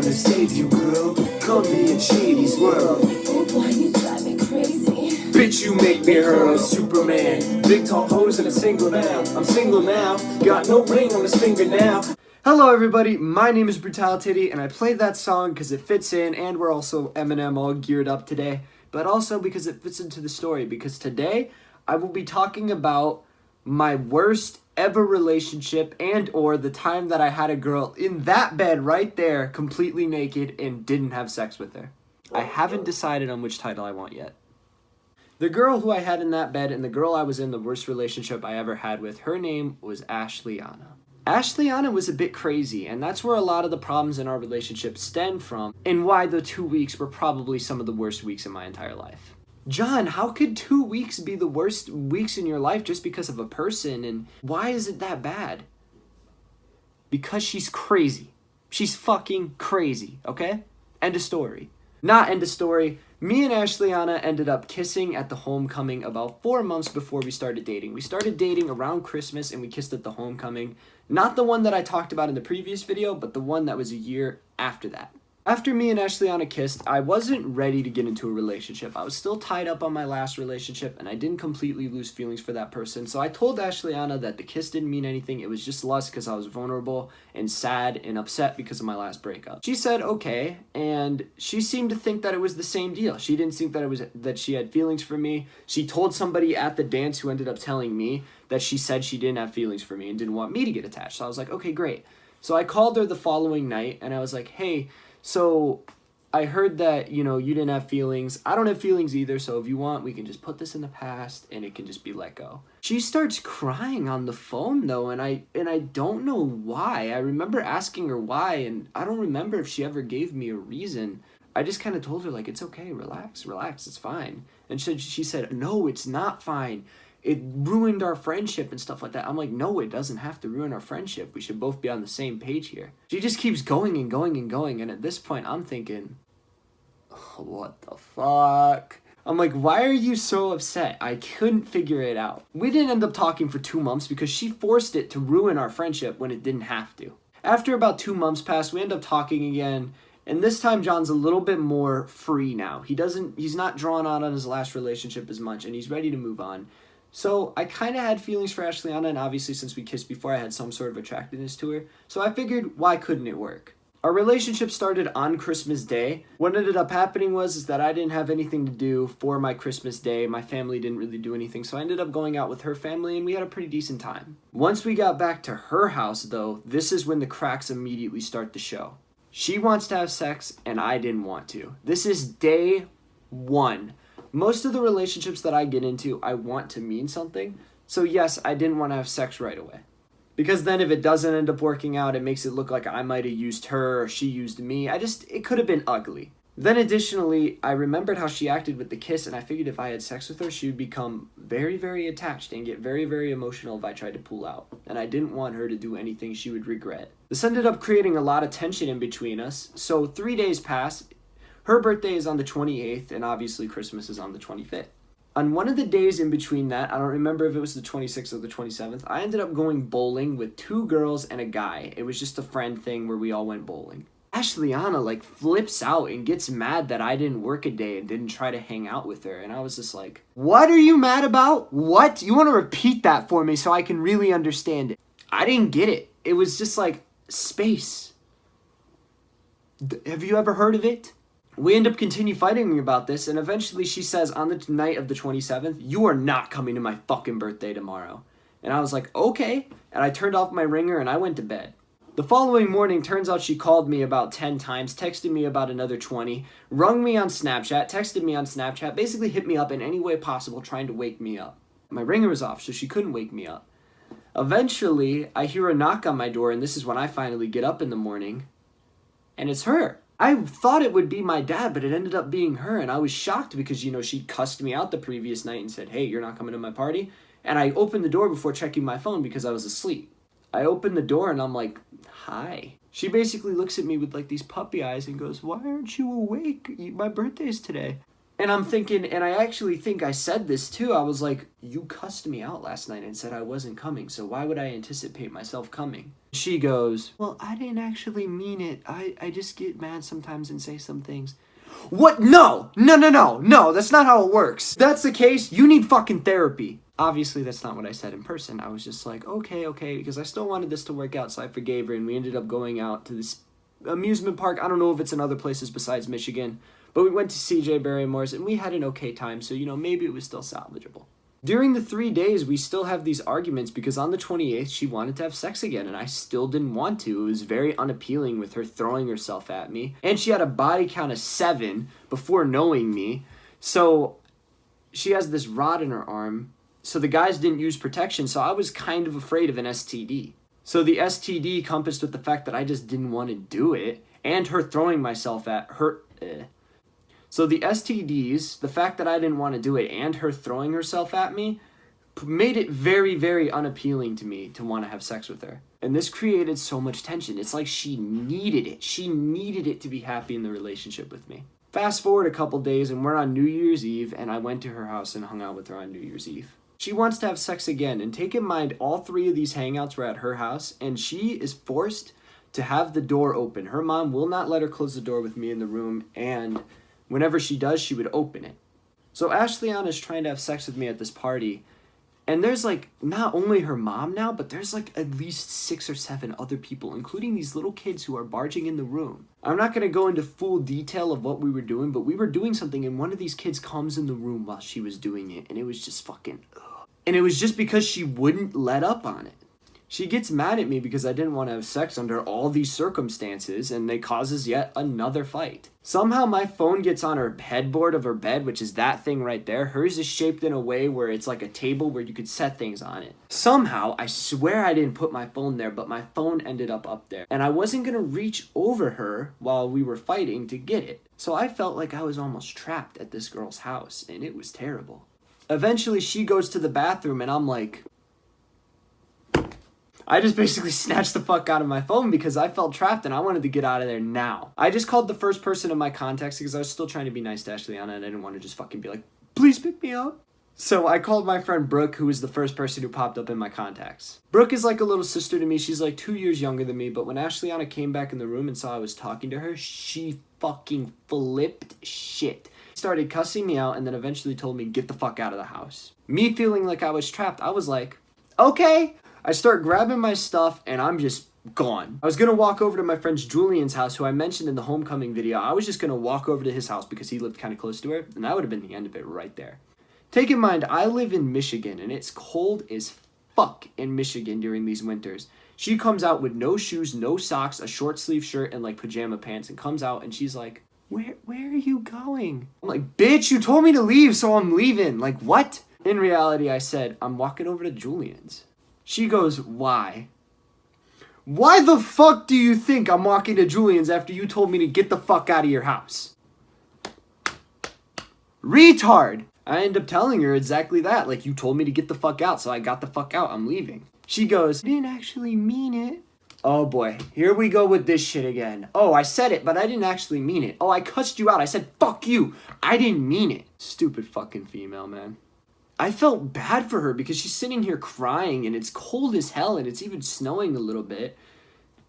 gonna save you, girl. Come be in Shady's world. Oh boy, you drive me crazy. Bitch, you make me hurl, Superman. Big tall hose and a single now. I'm single now, got no ring on his finger now. Hello everybody, my name is Brutality, and I played that song because it fits in, and we're also Eminem all geared up today, but also because it fits into the story, because today I will be talking about my worst ever relationship and or the time that I had a girl in that bed right there, completely naked, and didn't have sex with her. I haven't decided on which title I want yet. The girl who I had in that bed and the girl I was in the worst relationship I ever had with, her name was Ashleana. Ashleana was a bit crazy, and that's where a lot of the problems in our relationship stemmed from, and why the 2 weeks were probably some of the worst weeks in my entire life. John, how could 2 weeks be the worst weeks in your life just because of a person, and why is it that bad? Because she's crazy. She's fucking crazy, okay? End of story. Not end of story. Me and Ashleana ended up kissing at the homecoming about 4 months before we started dating. We started dating around Christmas and we kissed at the homecoming. Not the one that I talked about in the previous video, but the one that was a year after that. After me and Ashleana kissed, I wasn't ready to get into a relationship. I was still tied up on my last relationship, and I didn't completely lose feelings for that person. So I told Ashleana that the kiss didn't mean anything. It was just lust because I was vulnerable and sad and upset because of my last breakup. She said okay, and she seemed to think that it was the same deal. She didn't think that she had feelings for me. She told somebody at the dance who ended up telling me that she said she didn't have feelings for me and didn't want me to get attached. So I was like, okay, great. So I called her the following night, and I was like, hey, so I heard that, you didn't have feelings. I don't have feelings either, so if you want, we can just put this in the past and it can just be let go. She starts crying on the phone though, and I don't know why. I remember asking her why, and I don't remember if she ever gave me a reason. I just kind of told her, like, it's okay, relax, it's fine. And she said, no, it's not fine. It ruined our friendship and stuff like that. I'm like, no, it doesn't have to ruin our friendship. We should both be on the same page here. She just keeps going and going and going. And at this point, I'm thinking, oh, what the fuck? I'm like, why are you so upset? I couldn't figure it out. We didn't end up talking for 2 months because she forced it to ruin our friendship when it didn't have to. After about 2 months passed, we end up talking again. And this time, John's a little bit more free now. He's not drawn out on his last relationship as much, and he's ready to move on. So I kind of had feelings for Ashleana, and obviously since we kissed before, I had some sort of attractiveness to her. So I figured, why couldn't it work? Our relationship started on Christmas Day. What ended up happening was that I didn't have anything to do for my Christmas Day. My family didn't really do anything, so I ended up going out with her family, and we had a pretty decent time. Once we got back to her house, though, this is when the cracks immediately start to show. She wants to have sex, and I didn't want to. This is day one. Most of the relationships that I get into, I want to mean something. So yes, I didn't want to have sex right away. Because then if it doesn't end up working out, it makes it look like I might have used her or she used me. It could have been ugly. Then additionally, I remembered how she acted with the kiss, and I figured if I had sex with her, she would become very, very attached and get very, very emotional if I tried to pull out. And I didn't want her to do anything she would regret. This ended up creating a lot of tension in between us. So 3 days passed. Her birthday is on the 28th, and obviously Christmas is on the 25th. On one of the days in between that, I don't remember if it was the 26th or the 27th, I ended up going bowling with 2 girls and a guy. It was just a friend thing where we all went bowling. Ashleana, flips out and gets mad that I didn't work a day and didn't try to hang out with her. And I was just like, what are you mad about? What? You want to repeat that for me so I can really understand it? I didn't get it. It was just like, space. Have you ever heard of it? We end up continue fighting about this, and eventually she says on the night of the 27th, you are not coming to my fucking birthday tomorrow. And I was like, okay. And I turned off my ringer and I went to bed. The following morning, turns out she called me about 10 times, texted me about another 20, rung me on Snapchat, texted me on Snapchat, basically hit me up in any way possible trying to wake me up. My ringer was off, so she couldn't wake me up. Eventually, I hear a knock on my door, and this is when I finally get up in the morning, and it's her. I thought it would be my dad, but it ended up being her, and I was shocked because, she cussed me out the previous night and said, hey, you're not coming to my party? And I opened the door before checking my phone because I was asleep. I opened the door, and I'm like, hi. She basically looks at me with, these puppy eyes and goes, why aren't you awake? My birthday's today. And I'm thinking, and I actually think I said this too. I was like, you cussed me out last night and said I wasn't coming, so why would I anticipate myself coming? She goes, well, I didn't actually mean it. I just get mad sometimes and say some things. What? No, that's not how it works. If that's the case, you need fucking therapy. Obviously, that's not what I said in person. I was just like, okay, because I still wanted this to work out, so I forgave her, and we ended up going out to this amusement park. I don't know if it's in other places besides Michigan, but we went to CJ Barrymore's, and we had an okay time, so, maybe it was still salvageable. During the 3 days, we still have these arguments because on the 28th, she wanted to have sex again, and I still didn't want to. It was very unappealing with her throwing herself at me, and she had a body count of 7 before knowing me, so she has this rod in her arm, so the guys didn't use protection, so I was kind of afraid of an STD. So the STD compassed with the fact that I just didn't want to do it, and her throwing myself at her... So the STDs, the fact that I didn't want to do it, and her throwing herself at me, made it very, very unappealing to me to want to have sex with her. And this created so much tension. It's like she needed it. She needed it to be happy in the relationship with me. Fast forward a couple days, and we're on New Year's Eve, and I went to her house and hung out with her on New Year's Eve. She wants to have sex again, and take in mind, all 3 of these hangouts were at her house, and she is forced to have the door open. Her mom will not let her close the door with me in the room, and whenever she does, she would open it. So Ashleigh is trying to have sex with me at this party, and there's not only her mom now, but there's at least 6 or 7 other people, including these little kids who are barging in the room. I'm not going to go into full detail of what we were doing, but we were doing something, and one of these kids comes in the room while she was doing it, and it was just fucking ugh. And it was just because she wouldn't let up on it. She gets mad at me because I didn't want to have sex under all these circumstances, and it causes yet another fight. Somehow my phone gets on her headboard of her bed, which is that thing right there. Hers is shaped in a way where it's like a table where you could set things on it. Somehow, I swear I didn't put my phone there, but my phone ended up there. And I wasn't going to reach over her while we were fighting to get it. So I felt like I was almost trapped at this girl's house, and it was terrible. Eventually, she goes to the bathroom, and I'm like... I just basically snatched the fuck out of my phone because I felt trapped and I wanted to get out of there now. I just called the first person in my contacts because I was still trying to be nice to Ashleigh and I didn't want to just fucking be like, please pick me up. So I called my friend Brooke, who was the first person who popped up in my contacts. Brooke is like a little sister to me. She's 2 years younger than me, but when Ashleigh came back in the room and saw I was talking to her, she fucking flipped shit. Started cussing me out and then eventually told me, get the fuck out of the house. Me feeling like I was trapped, I was like, okay. I start grabbing my stuff and I'm just gone. I was going to walk over to my friend Julian's house, who I mentioned in the homecoming video. I was just going to walk over to his house because he lived kind of close to her, and that would have been the end of it right there. Take in mind, I live in Michigan, and it's cold as fuck in Michigan during these winters. She comes out with no shoes, no socks, a short sleeve shirt, and pajama pants, and comes out and she's like, where are you going? I'm like, bitch, you told me to leave, so I'm leaving. What? In reality, I said, I'm walking over to Julian's. She goes, why? Why the fuck do you think I'm walking to Julian's after you told me to get the fuck out of your house? Retard! I end up telling her exactly that. You told me to get the fuck out, so I got the fuck out. I'm leaving. She goes, I didn't actually mean it. Oh boy, here we go with this shit again. Oh, I said it, but I didn't actually mean it. Oh, I cussed you out. I said, fuck you. I didn't mean it. Stupid fucking female, man. I felt bad for her because she's sitting here crying and it's cold as hell and it's even snowing a little bit.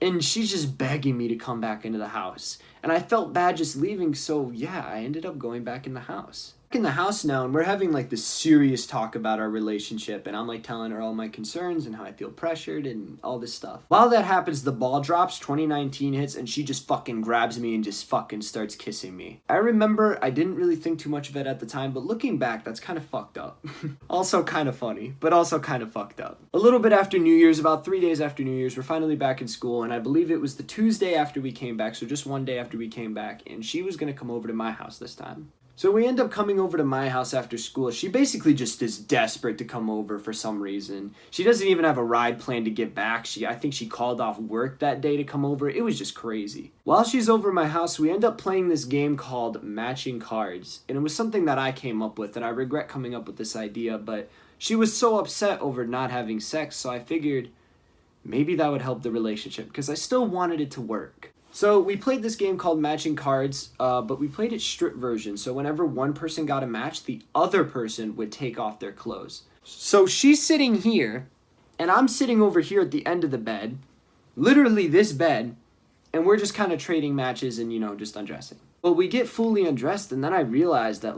And she's just begging me to come back into the house. And I felt bad just leaving, so yeah, I ended up going back in the house. In the house now, and we're having this serious talk about our relationship, and I'm telling her all my concerns and how I feel pressured and all this stuff. While that happens, the ball drops, 2019 hits, and she just fucking grabs me and just fucking starts kissing me. I remember I didn't really think too much of it at the time, but looking back, that's kind of fucked up. Also kind of funny, but also kind of fucked up. A little bit after New Year's, about 3 days after New Year's, we're finally back in school, and I believe it was the Tuesday after we came back, so just one day after we came back, and she was gonna come over to my house this time. So we end up coming over to my house after school. She basically just is desperate to come over for some reason. She doesn't even have a ride planned to get back. I think she called off work that day to come over. It was just crazy. While she's over at my house, we end up playing this game called Matching Cards. And it was something that I came up with, and I regret coming up with this idea, but she was so upset over not having sex, so I figured maybe that would help the relationship, because I still wanted it to work. So we played this game called Matching Cards, but we played it strip version. So whenever one person got a match, the other person would take off their clothes. So she's sitting here, and I'm sitting over here at the end of the bed, literally this bed, and we're just kind of trading matches and, just undressing. Well, we get fully undressed, and then I realized that,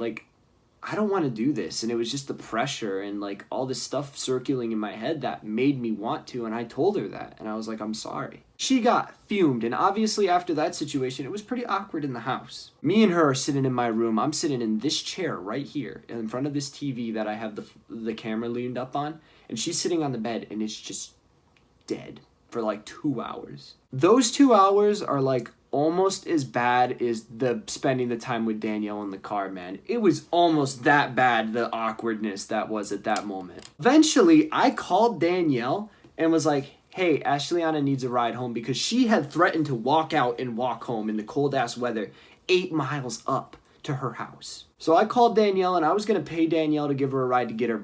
I don't want to do this, and it was just the pressure and, all this stuff circling in my head that made me want to, and I told her that, and I was like, I'm sorry. She got fumed, and obviously after that situation, it was pretty awkward in the house. Me and her are sitting in my room. I'm sitting in this chair right here in front of this TV that I have the camera leaned up on, and she's sitting on the bed, and it's just dead for 2 hours. Those 2 hours are almost as bad as the spending the time with Danielle in the car, man. It was almost that bad, the awkwardness that was at that moment. Eventually, I called Danielle and was like, hey, Ashliana needs a ride home, because she had threatened to walk out and walk home in the cold-ass weather 8 miles up to her house. So I called Danielle, and I was going to pay Danielle to give her a ride to get her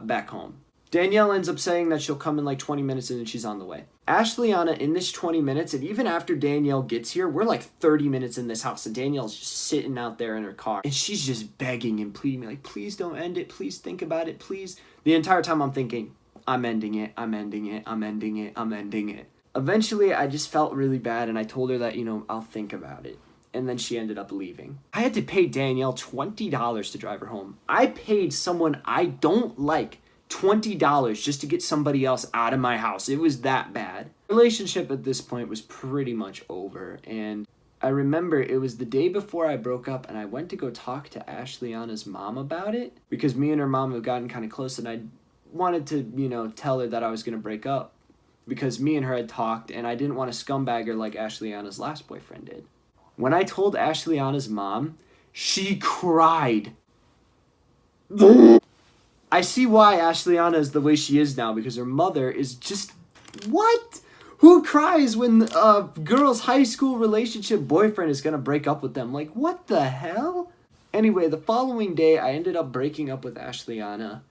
back home. Danielle ends up saying that she'll come in 20 minutes and then she's on the way. Ashliana, in this 20 minutes, and even after Danielle gets here, we're 30 minutes in this house, and Danielle's just sitting out there in her car, and she's just begging and pleading me, please don't end it, please think about it, please. The entire time I'm thinking, I'm ending it, I'm ending it, I'm ending it, I'm ending it. Eventually, I just felt really bad, and I told her that, I'll think about it. And then she ended up leaving. I had to pay Danielle $20 to drive her home. I paid someone I don't like $20 just to get somebody else out of my house. It was that bad. Relationship at this point was pretty much over, and I remember it was the day before I broke up, and I went to go talk to Ashliana's mom about it, because me and her mom have gotten kind of close, and I wanted to, tell her that I was going to break up, because me and her had talked, and I didn't want to scumbag her like Ashliana's last boyfriend did. When I told Ashliana's mom, she cried. I see why Ashliana is the way she is now, because her mother is just, what? Who cries when a girl's high school relationship boyfriend is going to break up with them? What the hell? Anyway, the following day, I ended up breaking up with Ashliana,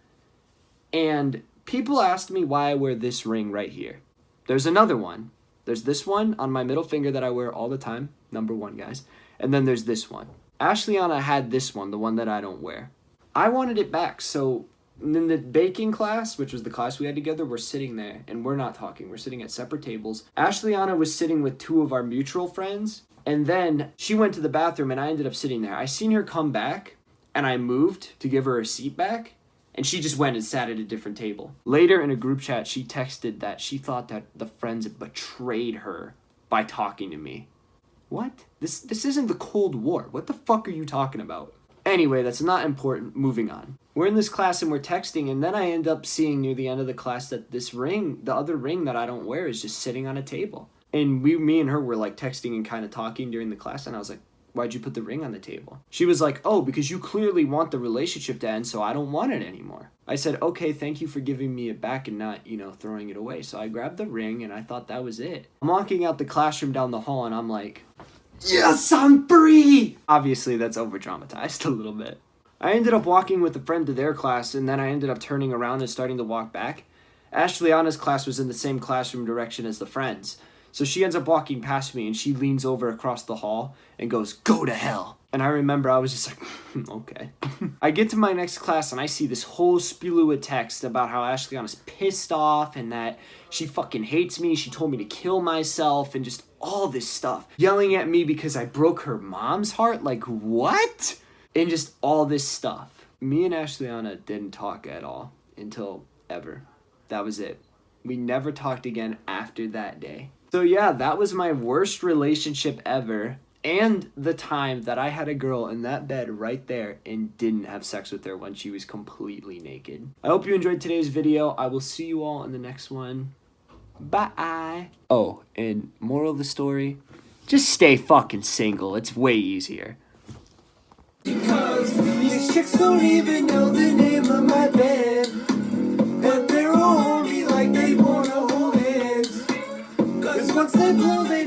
and people asked me why I wear this ring right here. There's another one. There's this one on my middle finger that I wear all the time, number 1, guys, and then there's this one. Ashliana had this one, the one that I don't wear. I wanted it back, so in the baking class, which was the class we had together, we're sitting there, and we're not talking. We're sitting at separate tables. Ashliana was sitting with 2 of our mutual friends, and then she went to the bathroom, and I ended up sitting there. I seen her come back, and I moved to give her a seat back, and she just went and sat at a different table. Later in a group chat, she texted that she thought that the friends betrayed her by talking to me. What? This isn't the Cold War. What the fuck are you talking about? Anyway, that's not important. Moving on. We're in this class and we're texting, and then I end up seeing near the end of the class that this ring, the other ring that I don't wear, is just sitting on a table. And me and her were texting and kind of talking during the class, and I was like, why'd you put the ring on the table? She was like, oh, because you clearly want the relationship to end, so I don't want it anymore. I said, okay, thank you for giving me it back and not, throwing it away. So I grabbed the ring, and I thought that was it. I'm walking out the classroom down the hall, and I'm like, yes, I'm free! Obviously, that's over-dramatized a little bit. I ended up walking with a friend to their class, and then I ended up turning around and starting to walk back. Ashliana's class was in the same classroom direction as the friends. So she ends up walking past me, and she leans over across the hall and goes, go to hell. And I remember I was just like, okay. I get to my next class, and I see this whole spew of text about how Ashliana's pissed off and that she fucking hates me. She told me to kill myself and just all this stuff. Yelling at me because I broke her mom's heart. What? And just all this stuff. Me and Ashliana didn't talk at all until ever. That was it. We never talked again after that day. So yeah, that was my worst relationship ever, and the time that I had a girl in that bed right there and didn't have sex with her when she was completely naked. I hope you enjoyed today's video. I will see you all in the next one. Bye. Oh, and moral of the story, just stay fucking single. It's way easier. Because these chicks don't even know the name of my band, but they're all on me like they wanna hold hands. Cause once they blow, they